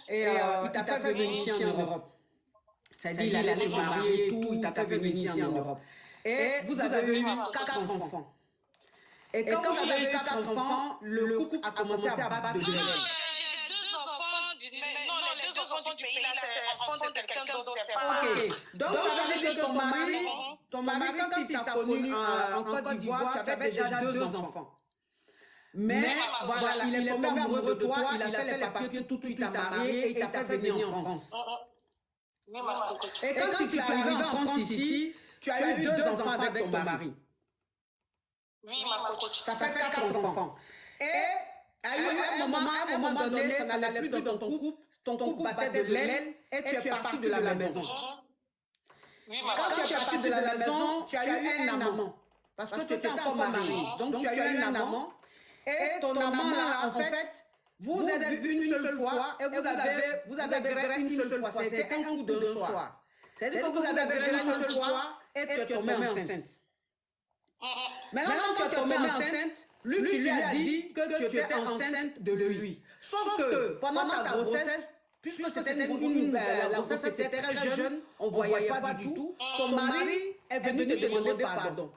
et il t'a fait venir ici en Europe. C'est-à-dire il allait te marier et tout, il t'a fait venir ici en Europe. Et vous avez eu 4 enfants. Et quand vous avez eu 4 enfants, le couple a commencé à battre de l'aile. J'ai 2 enfants du pays, les 2 enfants du pays, là, c'est enfant de quelqu'un d'autre, c'est pas... Ok, donc ça veut dire que ton mari, quand il t'a connu en Côte d'Ivoire, tu avais déjà 2 enfants. Mais voilà, il est tombé amoureux de toi, il a fait les papiers, tout, il t'a marié et il t'a fait venir en France. Et quand tu es arrivé en France ici, tu as eu 2 enfants avec ton mari. Oui, ma coach. Ça fait 4 enfants. Et à un moment donné, ça n'allait plus dans ton couple battait de l'aile et tu es parti de la maison. Oui, ma Quand tu es parti de la maison, tu as eu un amant. Parce que tu étais encore marié. Donc tu as eu un amant. Et ton amant là, en fait, vous êtes vus une seule fois et vous avez baisé une seule fois. C'était un coup d'un soir. C'est-à-dire que vous avez baisé une seule fois et tu es tombée enceinte. Maintenant, quand tu es tombée enceinte, lui, tu lui as dit que tu étais enceinte de lui. Sauf que pendant ta grossesse, puisque c'était la grossesse était très jeune, on ne voyait pas du tout, ton mari est venu te demander pardon.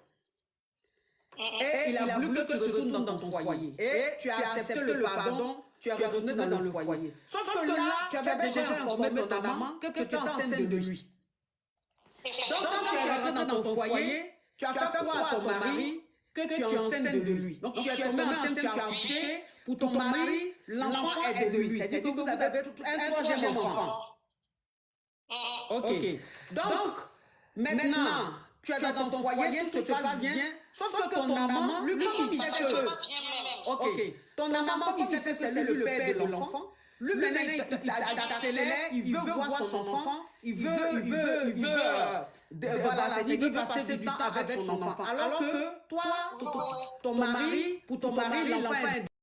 Et il a voulu que tu retournes dans ton foyer. Et tu as accepté le pardon, tu es retourné dans le foyer. Sauf que là, tu avais déjà informé ton amant que tu étais enceinte de lui. Donc, quand tu es rentré dans ton foyer, tu as fait croire à ton mari que tu es enceinte de lui. Donc, tu es tombée enceinte, tu as accouché. Pour ton mari, l'enfant est de lui. C'est-à-dire que vous avez un troisième enfant. Ok. Donc, maintenant, tu es dans ton foyer, tout se passe bien. Sauf que ton amant, lui, comme il sait que... Ok. Ton amant, comme il sait que c'est lui le père de l'enfant, lui, maintenant, il accélère, il veut voir son enfant, il veut passer du temps avec son enfant. Alors que toi, ton mari, pour ton mari, l'enfant est